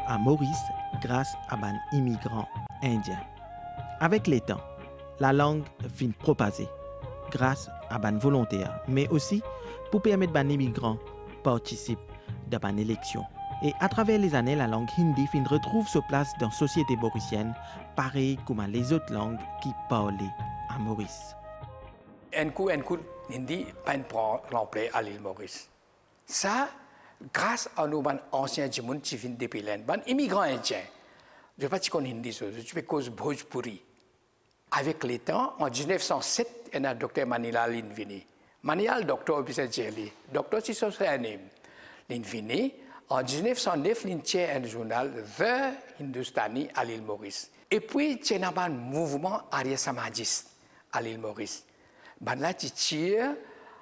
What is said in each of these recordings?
à Maurice grâce à des immigrants indiens. Avec les temps, la langue fin propagée grâce à des volontaires, mais aussi pour permettre aux immigrants participent dans une élection. Et à travers les années, la langue hindi fin retrouve sa place dans la société mauricienne, pareil comme les autres langues qui parlaient à Maurice. NQ Hindi prend l'emploi à l'île Maurice. Ça, grâce à nos anciens Jimoun qui viennent depuis l'Inde, les immigrants indiens. Je ne sais pas si on hindi, je peux cause Bhojpuri. Avec les temps, en 1907, il y a un docteur Manilal Linvini. Manilal, docteur, puis c'est Jelly. Docteur, c'est son name. Linvini, en 1909, il y a un journal, The Hindustani, à l'île Maurice. Et puis, il y a un mouvement Arya Samajiste à l'île Maurice. Là, il y a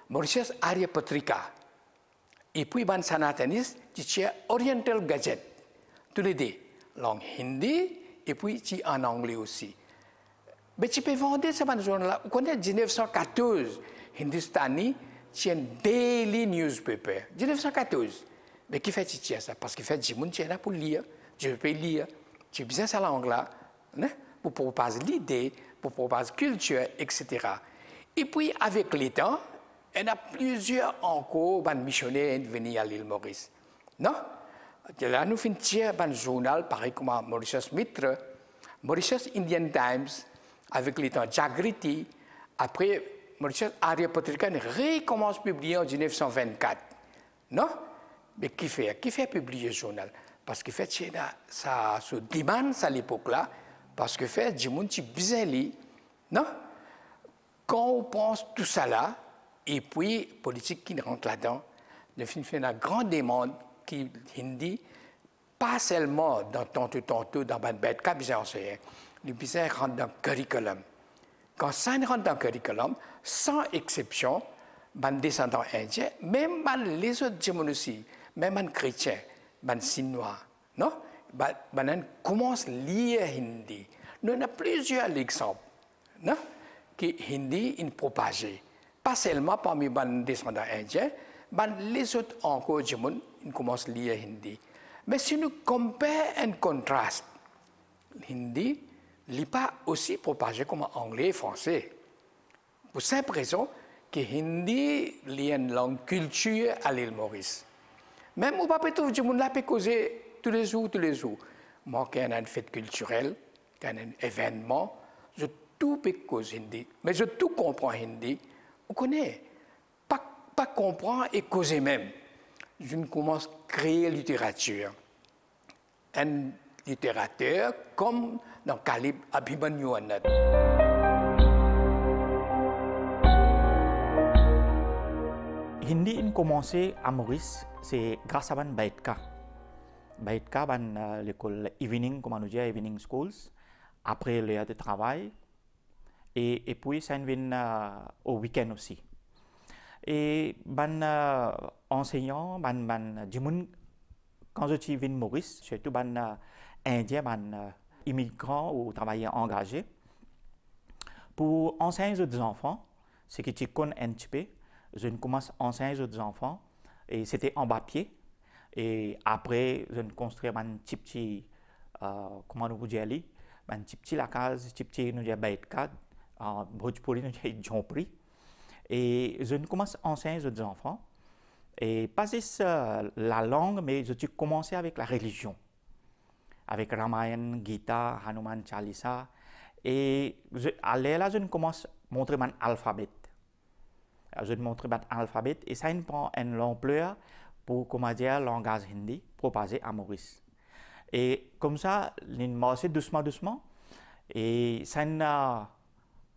Mauritius Arya Patrika. Et puis, il y a Sanatanis, il y a Oriental Gazette. Tous les deux, langue hindi, et puis en anglais aussi. Mais tu peux vendre ce journal-là. Vous connaissez 1914, Hindustani, c'est un daily newspaper. 1914. Mais qui fait ça? Parce qu'il fait du monde là pour lire. Je peux lire. Tu as besoin de cette langue-là pour proposer l'idée, pour proposer la culture, etc. Et puis, avec les temps, il y a plusieurs encore missionnaires venus à l'île Maurice. Non? Là, nous faisons un journal, pareil comme Mauritius Mitra, Mauritius Indian Times, avec les temps Jagriti. Après, Mauritius Arya Patrika recommence à publier en 1924. Non? Mais qui fait publier ce journal? Parce que fait, ça se demande à l'époque-là, parce que fait, du monde qui bizarre. Non? Quand on pense tout ça là, et puis, politique qui rentre là-dedans, nous fait une grande demande qui hindi, pas seulement dans tantôt dans une bête cap bien enseigné, nous besoin rentre dans le curriculum. Quand ça rentre dans le curriculum, sans exception, les descendants indiens, même les autres Jimoun aussi, même les chrétiens, les Chinois, non? Ils commencent à lire hindi. Nous avons plusieurs exemples, non? Que hindi est propagé. Pas seulement parmi les descendants indiens, mais les autres encore Jimoun commencent à lire hindi. Mais si nous comparons un contraste, l'hindi n'est pas aussi propagé comme anglais et français. Pour simple raison que l'hindi est une langue culture à l'île Maurice. Même au papier, tout le monde peut causer tous les jours. Moi, quand il y a une fête culturelle, quand il y a un événement, je tout peux causer hindi. Mais je tout comprends hindi. Vous connaissez, pas comprendre et causer même. Je commence à créer littérature. Un littérateur comme dans Kalib Abhimanyu Anand. Hindi a commencé à Maurice, c'est grâce à Baitka. Baitka, l'école evening, comme on dit, evening schools, après l'heure de travail. Et puis, ça vient au week-end aussi. Et enseignants, quand je suis venu à Maurice, surtout les Indiens, immigrants ou travailleurs engagés, pour enseigner aux enfants, ce qui est un petit peu, je commence à enseigner aux enfants, et c'était en papier. Et après, je construis un petit, comment nous dire, un petit la case, un petit, nous dire, baitka, en Bhojpuri, nous dire, jompri. Et je commence à enseigner aux enfants. Et pas juste la langue, mais je suis commencé avec la religion. Avec Ramayana, Gita, Hanuman Chalisa. Et là, je commence à montrer mon alphabet. Je montre mon alphabet et ça prend une ampleur pour, comment dire, le langage hindi proposé à Maurice. Et comme ça, il marche doucement. Et ça a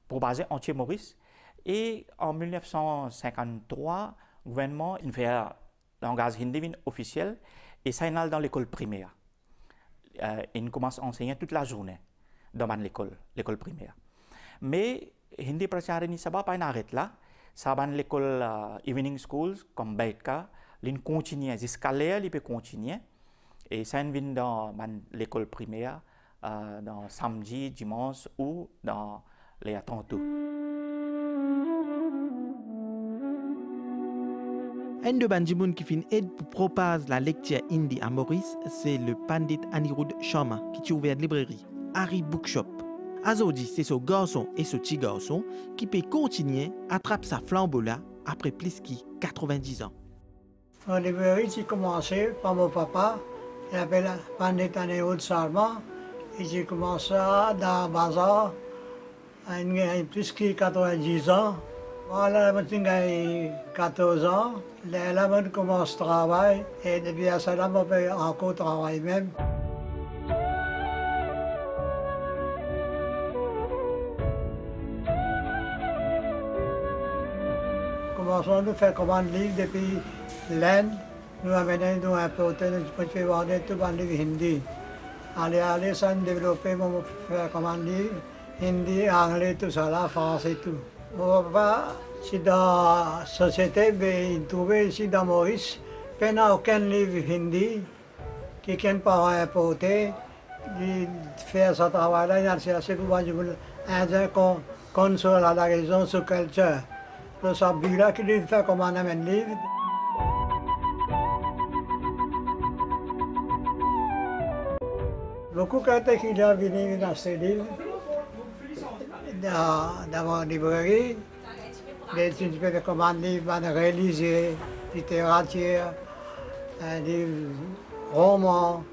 proposé entier Maurice. Et en 1953, le gouvernement a fait le langage hindi officiel et ça est dans l'école primaire. Il commence à enseigner toute la journée dans l'école primaire. Mais hindi prachara ni sabah pa n'arrête là. Ça va l'école evening schools comme Baitka, il continue jusqu'à l'air, il peut continuer. Et ça vient dans l'école primaire, dans samedi, dimanche ou dans les tantôt. Un de Banjimoun qui fin aide pour propager la lecture hindi à Maurice, c'est le pandit Anirudh Sharma qui a ouvert une librairie, Harry Bookshop. Aujourd'hui, c'est ce garçon et ce petit garçon qui peut continuer à attraper sa flambeau là après plus de 90 ans. La librairie, j'ai commencé par mon papa, il appelle Pandit Anirudh Sharma, et j'ai commencé dans le bazar, à plus de 90 ans. Voilà, j'ai 14 ans, là, je commence à travailler, et depuis ça, je peux encore travailler même. Commençons à faire commande livre depuis l'Inde. Nous amenons, nous importons, nous faisons vendre tout le livre hindi. Allez, ça nous développer, nous faire commande livre, hindi, anglais, tout ça, là, français, tout. Mon papa, c'est dans la société, il trouvait ici dans Maurice, il n'y a aucun livre hindi qui n'est pas importé. Il fait ce travail-là, il a cherché pour Indien qu'on soit à la raison sur culture. Le sabila qui lui fait comme un livre. Beaucoup de gens qui sont venus dans ce livre, dans mon librairie, tu peux faire comme un livre réalisé, littérature, un livre roman.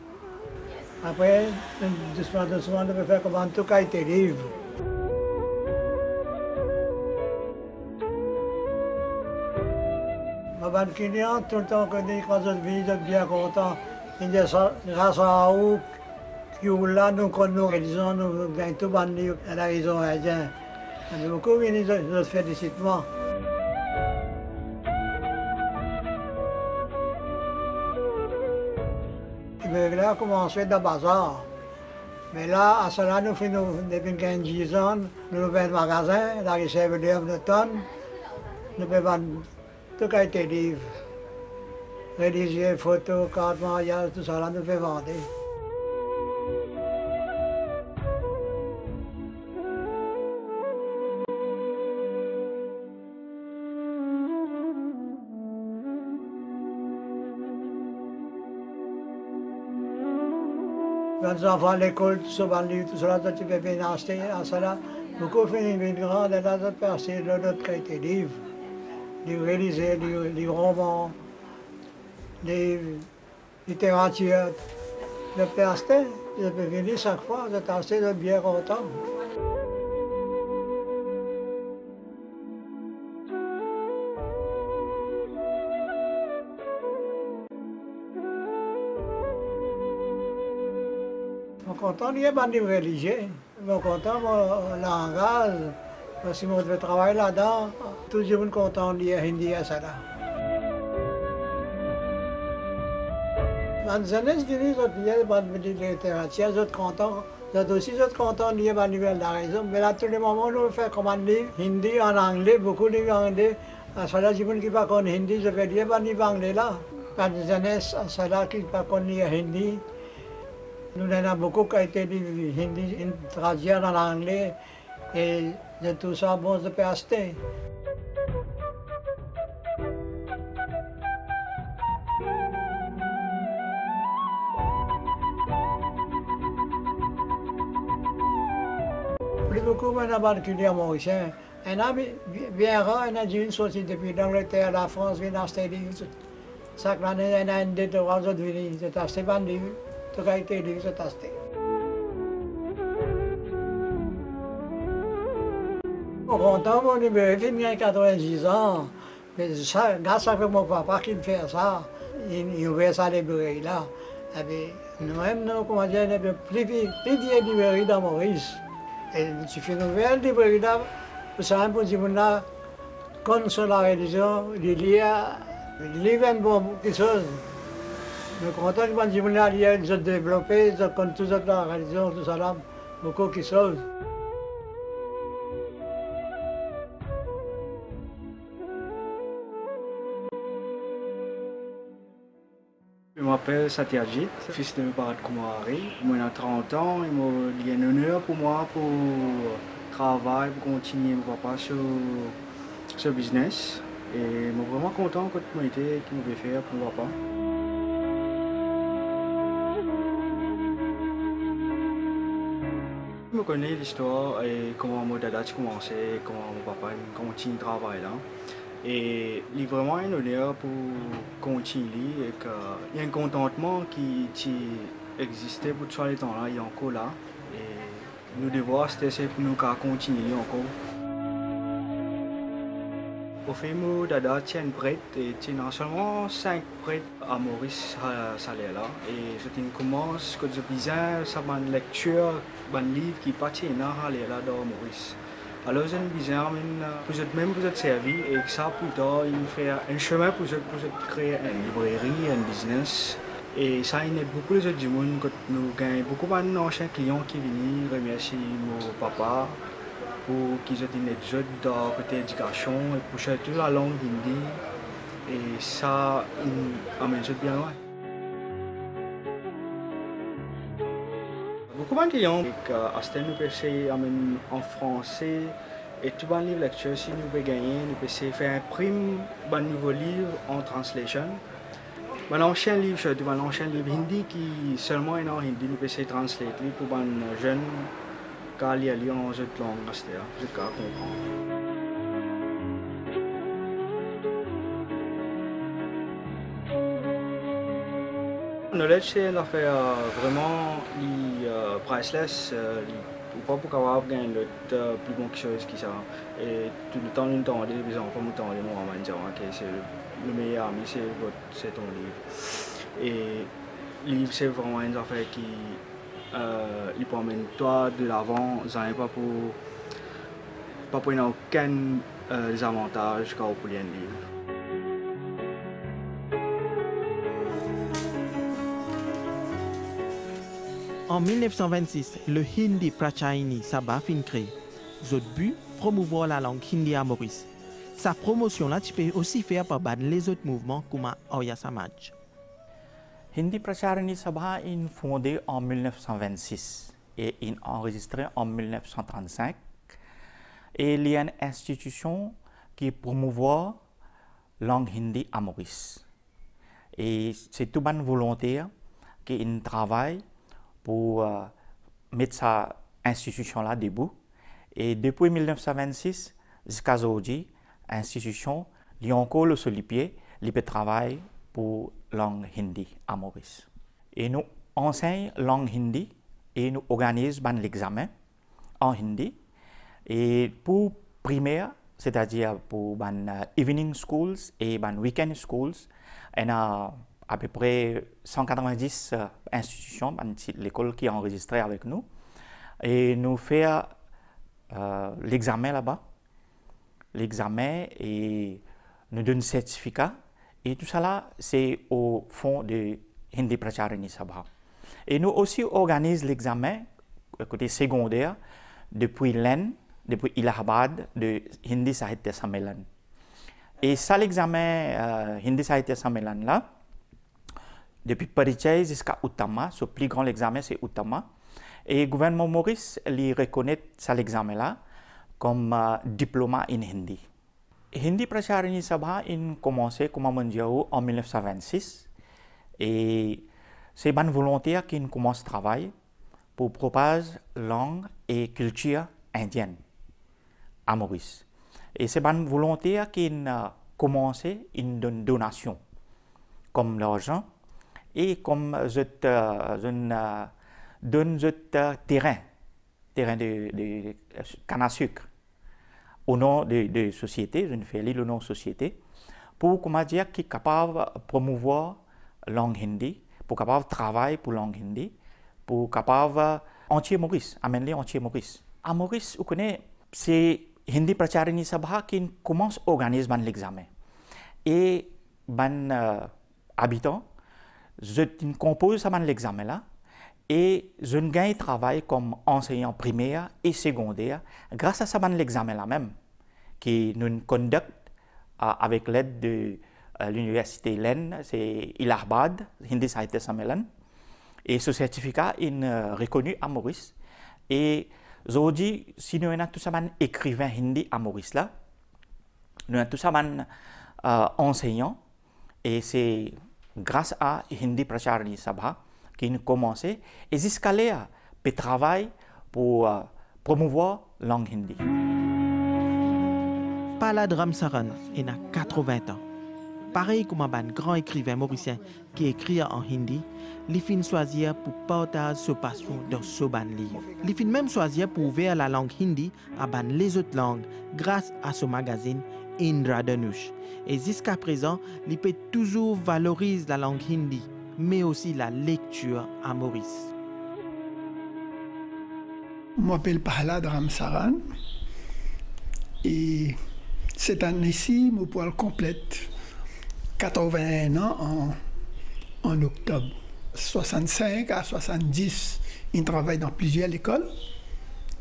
Après, doucement, tu peux faire comme un tout cas de livres. Les clients, tout le temps, quand je vis, je suis bien content. Grâce à eux, qui sont là, nous réalisons, nous gagnons tout le monde à la raison indienne. Beaucoup viennent, je félicite moi. Il a commencé dans le bazar. Mais là, à cela, nous faisons depuis 15 ans, nous avons un magasin, la réserve de tonnes, nous pouvons vendre tout a été livre. Rédigé, photos, cartes, mariage, tout ça, là, nous pouvons vendre. Quand les enfants à l'école, tout ça, tout ça, tu peux bien acheter à cela. Beaucoup finissent migrants, et là, tu peux acheter d'autres qui a été livres. Les réalisés, les romans, les littératures. Je peux acheter, je peux venir chaque fois, je peux acheter, je suis bien content. Je suis content, il y a un livre religieux. Je suis content, mon langage. Parce que je travaille là-dedans, tout le monde est content de lire hindi à ça. Dans les années, je dirais que je suis littérature, je suis content. Je suis aussi content de lire ma nouvelle la raison. Mais là, tous les moments, nous faisons comme un livre, hindi en anglais, beaucoup de livres en anglais. À ça, les gens qui ne parlent pas hindi, je vais lire ma livre en anglais là. Dans les années, à ça, qui ne parlent pas hindi, nous en avons beaucoup qui ont été hindi traduits en anglais. Et de tout ça, bon, je peux acheter. Plus beaucoup, maintenant, particulier à Maurice. Un ami bien rare, un a une sortie depuis l'Angleterre, la France, vient acheter des livres. Chaque année, il y a des trois autres venus, j'ai acheté des livres, tout a été livres, j'ai acheté. Je suis content, mon numéro, il a 90 ans. Mais ça, grâce à mon papa qui me fait ça, il ouvert sa librairie là. Nous-mêmes, nous, comment dire, il y a plus vieille librairie dans Maurice. Et tu fais une nouvelle librairie là, pour ça, pour dire, comme sur la religion, il livre quelque chose. Je suis content que ils ont développé, ils ont tout ça, la religion, tout ça là, beaucoup de choses. Je m'appelle Satyajit, fils de Bharat Kumari. Moi, j'ai 30 ans et il y a un honneur pour moi pour travailler, pour continuer mon papa sur ce business. Et je suis vraiment content que tu m'aies été, qui m'avait fait pour papa. Je connais l'histoire et comment mon dada a commencé, comment mon papa continue de travailler là. Et il est vraiment un honneur pour continuer et qu'il y a un contentement qui existait pour tous les temps là, il est encore là. Et nous devons essayer pour nous continuer encore. Au fait, mon dada tient prête et tient seulement 5 prêtres à Maurice Salaire là. Et je commence que je besoin de une lecture, un livre qui partit là dans Maurice. Alors j'ai besoin même pour être servi et que ça plus tard il fait un chemin pour créer une librairie, un business. Et ça il y a beaucoup de gens que nous gagnons beaucoup d'anciens clients qui viennent remercier mon papa. Pour qu'ils aient une étude dans côté éducation et pour surtout la langue hindi. Et ça amène bien loin. Beaucoup de clients qui nous peuvent amener en français et tout le livre lecture si nous pouvons gagner, nous pouvons faire imprimer un nouveau livre en translation. Un ancien livre, surtout un ancien livre hindi qui seulement est en hindi, nous pouvons translater pour un jeune. Quand il y a en autre langue, je comprends. Le knowledge, c'est une affaire vraiment priceless. Pas pour avoir gagné le plus bon chose qui ça. Et tout le temps, nous entendons les enfants, nous entendons les mots en disant que c'est le meilleur ami, c'est ton livre. Et le livre, c'est vraiment une affaire qui il peut amener toi de l'avant, ça n'est pas pour aucun désavantage quand vous lire un livre. En 1926, le Hindi Prachayani Sabha fin créé. Zot but, promouvoir la langue hindi à Maurice. Sa promotion là, tu peux aussi faire par les autres mouvements comme Arya Samaj. Hindi Pracharani Sabha est fondée en 1926 et est enregistrée en 1935. Et il y a une institution qui promouvoit la langue hindi à Maurice. Et c'est tout le volontaire qui travaille pour mettre cette institution-là debout. Et depuis 1926 jusqu'à aujourd'hui, l'institution a encore sur les pieds, il peut travailler pour la langue hindi à Maurice. Et nous enseignons la langue hindi et nous organisons l'examen en hindi. Et pour primaire, c'est-à-dire pour les evening schools et les weekend schools, il y a à peu près 190 institutions, l'école qui est enregistrée avec nous. Et nous faisons l'examen là-bas. L'examen et nous donnons un certificat. Et tout ça là, c'est au fond de Hindi Pracharani Sabha. Et nous aussi organisons l'examen côté secondaire depuis l'Inde, depuis Allahabad, de Hindi Sahitya Sammelan. Et ça, l'examen Hindi Sahitya Sammelan là, depuis Parichay jusqu'à Uttama, ce plus grand examen c'est Uttama. Et le gouvernement Maurice lui reconnaît ça l'examen là comme diplôme en Hindi. Hindi Pracharani Sabha a commencé comme en 1926 et c'est une volonté qui commence à travailler pour propager la langue et culture indienne à Maurice. Et c'est une volonté qui a commencé une donation comme l'argent et comme je donne terrain de canne à sucre au nom de société, je ne fais le nom de société, pour comment dire qui est capable de promouvoir la langue hindi, pour capable de travailler pour la langue hindi, pour capable entier Maurice, amener entier Maurice. À Maurice, vous connaissez, c'est Hindi Pracharani Sabha qui commence à organiser l'examen. Et les habitants, je compose l'examen là, et je gagne travail comme enseignant primaire et secondaire grâce à ça l'examen là même qui nous conduit avec l'aide de l'université LEN, c'est Allahabad, Hindi Sahitya Sammelan. Et ce certificat est reconnu à Maurice. Et aujourd'hui, si nous avons tout ça écrivain hindi à Maurice là, nous avons tout ça enseignants. Et c'est grâce à Hindi Pracharani Sabha qu'ils ont commencé et jusqu'à là, ils travaillent pour promouvoir la langue hindi. Palad Ramsaran il a 80 ans. Pareil comme un grand écrivain mauricien qui écrit en hindi, il fin choisir pour partager sa passion dans ce livre. Il fin même choisir pour ouvrir la langue hindi à les autres langues grâce à ce magazine Indradhanush. Et jusqu'à présent, il peut toujours valoriser la langue hindi, mais aussi la lecture à Maurice. Je m'appelle Palad Ramsaran et cette année-ci, mon poil complète 81 ans en octobre. 65 à 70, il travaille dans plusieurs écoles.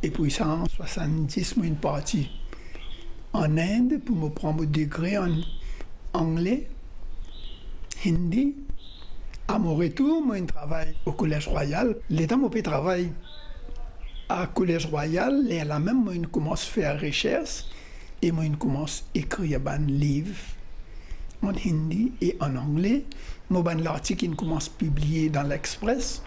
Et puis ça, en 70, moi, une partie en Inde pour me prendre mon degré en anglais, hindi. À mon retour, moi, je travaille au Collège Royal. L'état, moi, je travaille à Collège Royal. Et là même, moi, je commence à faire recherche. Et moi, je commence à écrire un livre en hindi et en anglais. Moi, l'article commence à publier dans l'Express.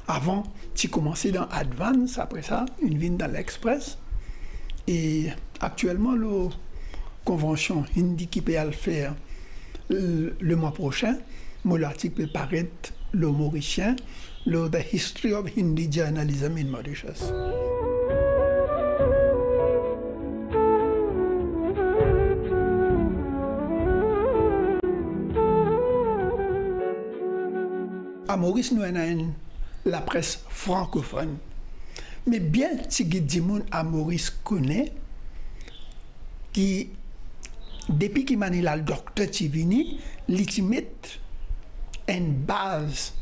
Avant, tu commençais dans Advance, après ça, une ligne dans l'Express. Et actuellement, la convention hindi qui peut le faire le mois prochain, mon article peut paraître le Mauricien, The History of Hindi Journalism in Mauritius. À Maurice, nous avons la presse francophone. Mais bien, si quelqu'un à Maurice connaît, qui, depuis qu'il m'a dit le docteur Tivini, il met une base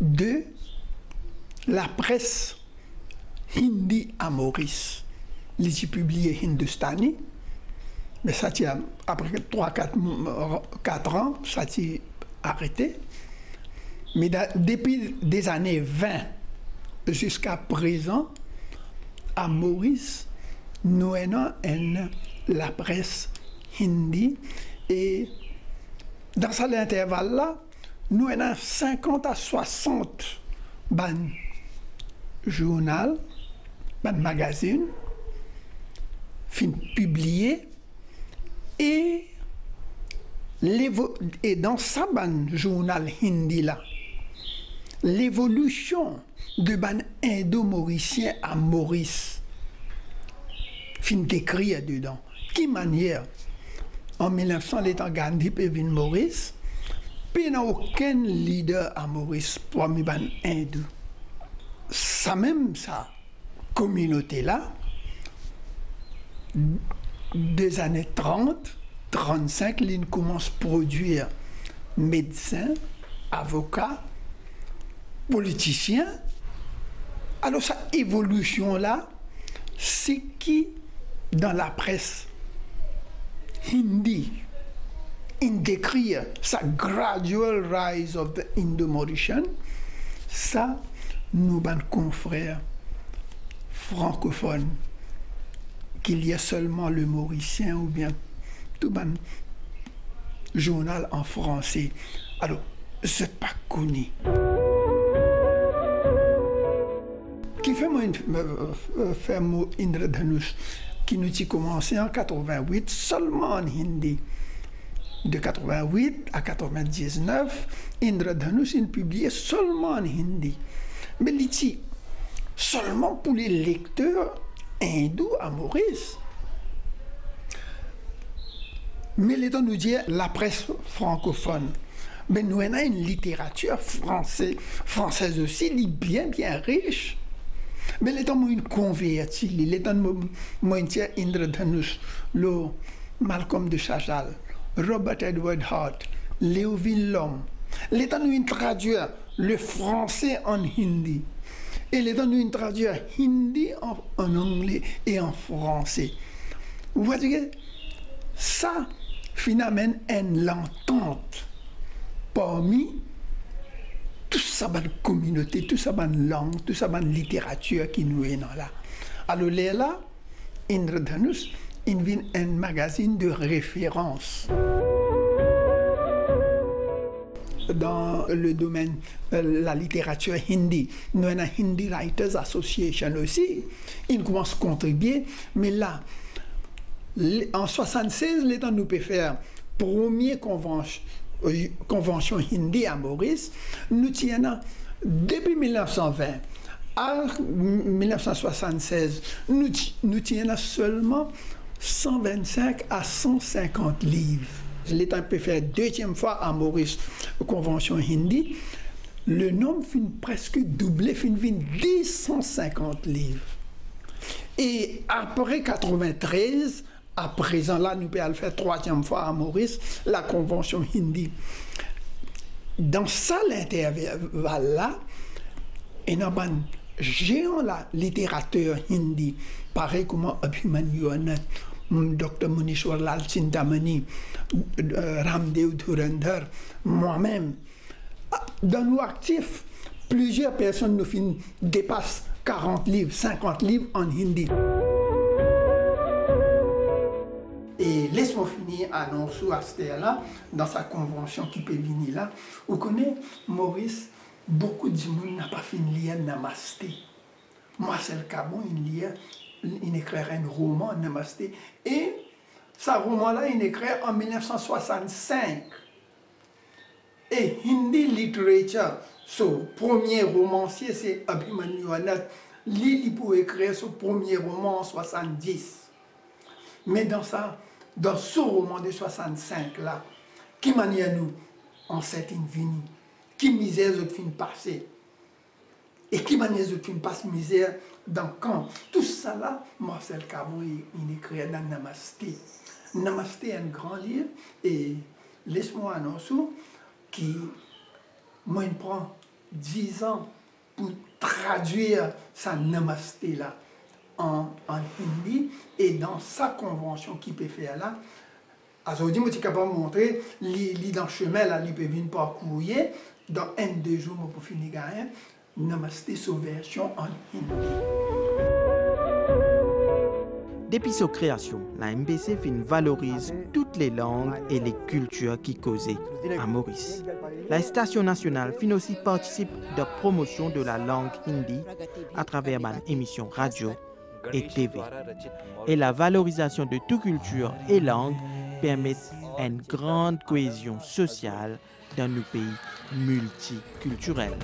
de la presse hindi à Maurice. Il a publié Hindustani, mais ça, après 3-4 ans, ça a arrêté. Mais depuis des années 20 jusqu'à présent, à Maurice, nous avons la presse hindi et dans cet intervalle-là, nous avons 50 à 60 journaux, magazines, publiés et dans ça, journal hindi là, l'évolution de indo-mauricien à Maurice fin décrit dedans. Qui manière en 1900 l'état Gandhi peut venir Maurice, puis il n'y a aucun leader à Maurice pour mi ban hindou. Ça même ça communauté là des années 30 35, il commence à produire médecins, avocats, politiciens. Alors, cette évolution-là, c'est qui, dans la presse hindi, il décrit sa gradual rise of the Indo-Mauritian, ça, nous, ben, confrères francophones, qu'il y a seulement le Mauricien ou bien tout un journal en français. Alors, c'est pas connu. Qui fait moi faire mon Indradhanush qui nous a commencé en 88 seulement en hindi. De 88 à 99, Indradhanush est publié seulement en hindi. Mais il seulement pour les lecteurs hindous à Maurice. Mais l'État nous dit la presse francophone. Mais nous avons une littérature française aussi, bien riche. Mais l'État nous converti, l'État nous dit Indradhanush, le Malcolm de Chagall, Robert Edward Hart, Léoville Lhomme. L'État nous traduit le français en hindi. Et l'État nous traduit hindi en anglais et en français. Vous voyez, ça, finalement, une entente parmi toute sa communauté, toute sa langue, toute sa littérature qui nous est là. Alors là, Indradhanush il devient un magazine de référence. Dans le domaine de la littérature hindi, nous avons la Hindi Writers Association aussi. Ils commencent à contribuer, mais là, en 1976, l'État nous peut faire première convention hindi à Maurice. Nous tiens depuis 1920 à 1976, nous tiens seulement 125 à 150 livres. L'État peut faire deuxième fois à Maurice convention hindi. Le nombre finit presque doublé, finit 150 livres. Et après 93, à présent, là, nous pouvons le faire troisième fois à Maurice, la convention hindi. Dans ça, l'intervalle-là, il y a un géant la littérature hindi, pareil comme Abhimanyu Anand, Dr. Munishwar Lal Chintamani, Ramdev Dhurandhar, moi-même. Dans nos actifs, plusieurs personnes nous dépassent 40 livres, 50 livres en hindi. Et laisse-moi finir à Nonsou Aster-là, dans sa convention qui peut venir là. Vous connaissez, Maurice, beaucoup de gens n'ont pas fini de lire Namasté. Marcel Cabon, il écrit un roman, Namasté. Et ce roman-là, il écrit en 1965. Et Hindi Literature, son premier romancier, c'est Abhimanyu Anand. Il peut écrire son premier roman en 1970. Mais dans ce roman de 65 là, qui manière nous en cette vini, qui misère nous fin passé, et qui manière nous fin passe misère dans quand tout ça là, Marcel Cabon il écrit dans Namasté. Namasté est un grand livre et laisse-moi annoncer qui moi il prend 10 ans pour traduire sa Namasté là. En hindi, et dans sa convention qui peut faire là, aujourd'hui, je suis capable de montrer, dans le chemin, là, il peut venir parcourir, dans 1-2 jours, pour finir gagnant, Namasté, sa version en hindi. Depuis sa création, la MBC valorise toutes les langues et les cultures qui causaient à Maurice. La station nationale aussi participe de la promotion de la langue hindi à travers une émission radio et TV. Et la valorisation de toute culture et langue permet une grande cohésion sociale dans nos pays multiculturels.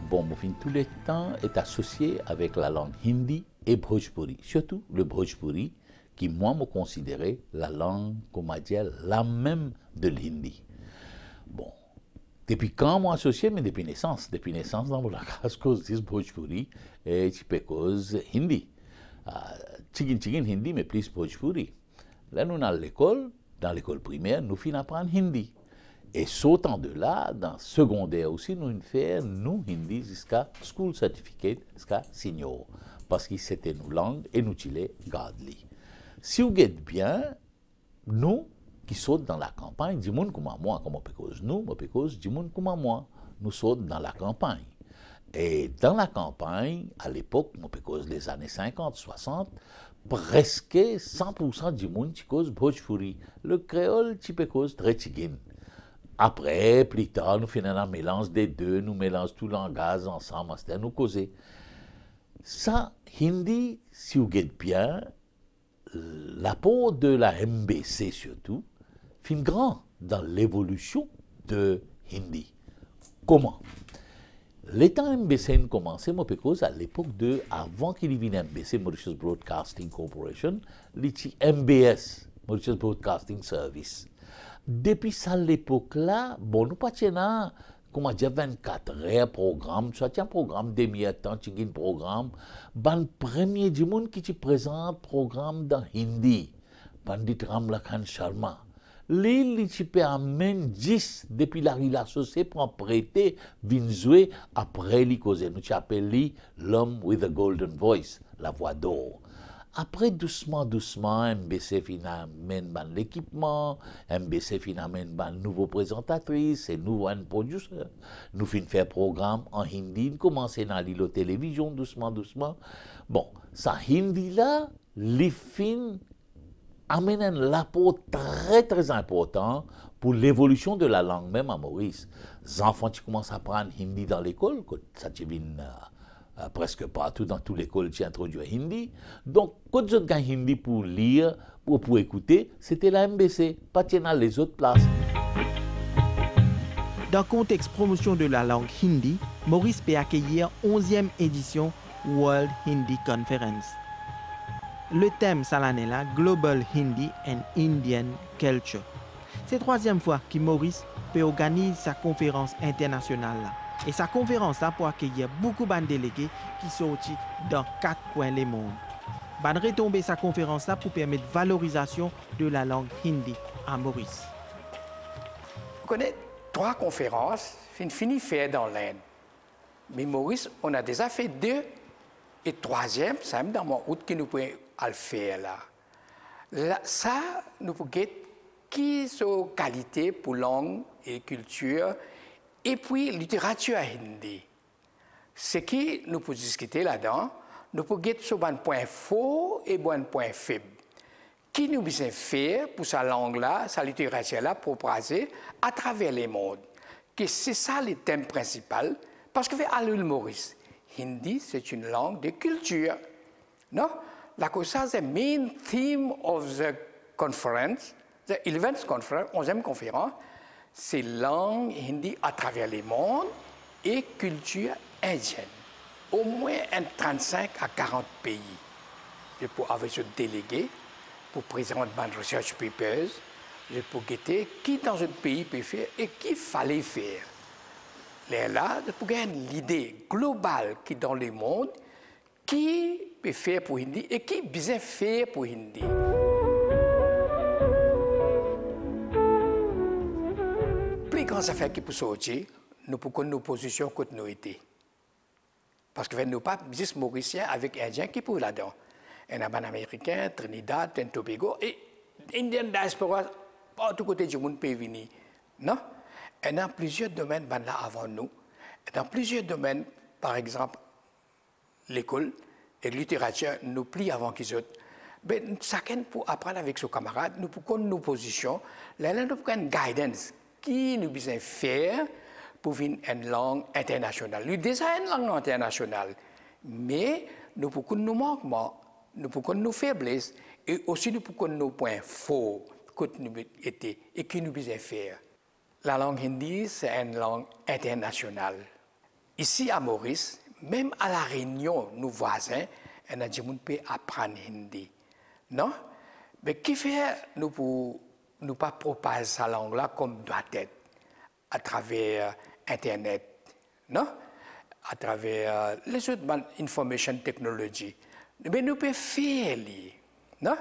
Bon, tous les temps est associé avec la langue hindi et Bhojpuri, surtout le Bhojpuri, qui moi me considérais la langue, comment dire, la même de l'hindi. Bon, depuis quand moi associé, mais depuis naissance dans la cause de Bhojpuri et cause hindi. Chigin hindi, mais plus Bhojpuri. Là, nous dans l'école primaire, nous finissons apprendre hindi. Et sautant de là, dans secondaire aussi, nous faisons hindi jusqu'à school certificate, jusqu'à senior. Parce que c'était nos langues et nous les gardons. Si vous êtes bien, nous qui sommes dans la campagne, du monde comme moi, comme nous, du monde comme moi, nous sommes dans la campagne. Et dans la campagne, à l'époque, les années 50, 60, presque 100% du monde qui cause Bhojpuri. Le créole, qui cause très tigine. Après, plus tard, nous faisons un mélange des deux, nous mélangeons tout le langage ensemble, c'est nous causer. Ça, hindi, si vous êtes bien, l'apport de la MBC surtout, fin grand dans l'évolution de hindi. Comment? L'état MBC a commencé, à l'époque de, avant qu'il y ait MBC, Mauritius Broadcasting Corporation, l'ITI MBS, Mauritius Broadcasting Service. Depuis ça, l'époque-là, bon, nous pas tiens, comment dire, 24 heures programme, soit un programme demi-temps, tu un programme, ban premier du monde qui te présente programme dans hindi, Pandit Ramlakhan Sharma. L'île qui peut amener 10 depuis la relation c'est pour prêter, vin jouer après li cause. Nous appelons l'homme with a golden voice, la voix d'or. Après, doucement, MBC amène l'équipement, MBC amène une nouvelle présentatrice, et nouveau producer. Nous finissons faire programme en hindi, nous commençons dans la télévision, doucement. Bon, ça hindi là, les fins amènent un apport très très important pour l'évolution de la langue même à Maurice. Les enfants qui commencent à apprendre hindi dans l'école, ça vient presque partout dans toute l'école qui introduit hindi. Donc, quand ils ont hindi pour lire, pour écouter, c'était la MBC, pas dans les autres places. Dans le contexte promotion de la langue hindi, Maurice peut accueillir 11e édition World Hindi Conference. Le thème cette année-là, Global Hindi and Indian Culture. C'est la troisième fois que Maurice peut organiser sa conférence internationale là. Et sa conférence là pour accueillir beaucoup de délégués qui sont dans 4 coins du monde. Ban retomber sa conférence là pour permettre valorisation de la langue hindi à Maurice. Vous connaissez 3 conférences, fini faire dans l'Inde. Mais Maurice, on a déjà fait 2 et 3e, c'est même dans mon route que nous pouvons le faire là. Ça, nous pouvons dire qui sont qualités pour langue et culture et puis littérature hindi. Ce qui nous pouvons discuter là-dedans, nous pouvons dire sur un point fort et un point faible. Qui nous besoin faire pour sa langue-là, sa littérature-là, proposer à travers les mondes. Que c'est ça le thème principal, parce que à l'île Maurice, hindi c'est une langue de culture. Non? La cause ça, c'est the main theme of the conference, the 11th conference, 11e conférence, c'est langue hindi à travers les mondes et culture indienne. Au moins 35 à 40 pays. Je peux avoir ce délégué pour présenter des research papers, je peux guetter qui dans un pays peut faire et qui fallait faire. Là, je peux gagner l'idée globale qui dans le monde, qui peut faire pour Hindi et qui besoin faire pour Hindi. Plus grand affaire qui peut sortir, nous pouvons nos positions que nous étions. Parce que nous pas juste Mauriciens avec Indiens qui pour là-dedans. Il y a des Américains, Trinidad, Tobago et Indian diaspora, pas tout côté du monde peut venir. Non? Et dans plusieurs domaines là avant nous. Et dans plusieurs domaines, par exemple, l'école et la littérature nous plient avant qu'ils autres. Mais chacun pour apprendre avec ses camarades, nous pouvons nos positions, là nous pouvons une guidance qui nous besoin faire pour une langue internationale. Nous déjà une langue internationale, mais nous pouvons nos manquements, nous pouvons nos faiblesses et aussi nous pouvons nos points forts que nous étions et qui nous besoin faire. La langue hindi, c'est une langue internationale. Ici à Maurice, même à La Réunion, nos voisins, on a dit qu'on peut apprendre hindi. Non? Mais qui fait nous pas propager sa langue-là comme doit être à travers Internet, non? À travers les autres information technology. Mais nous pouvons faire, non?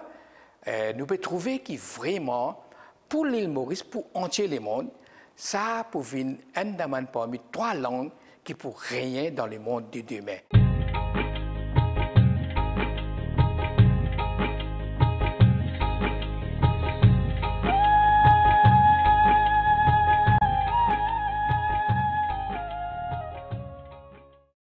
Nous pouvons trouver qui vraiment, pour l'île Maurice, pour entier le monde, ça pour venir un demande parmi 3 langues qui pour rien dans le monde de demain.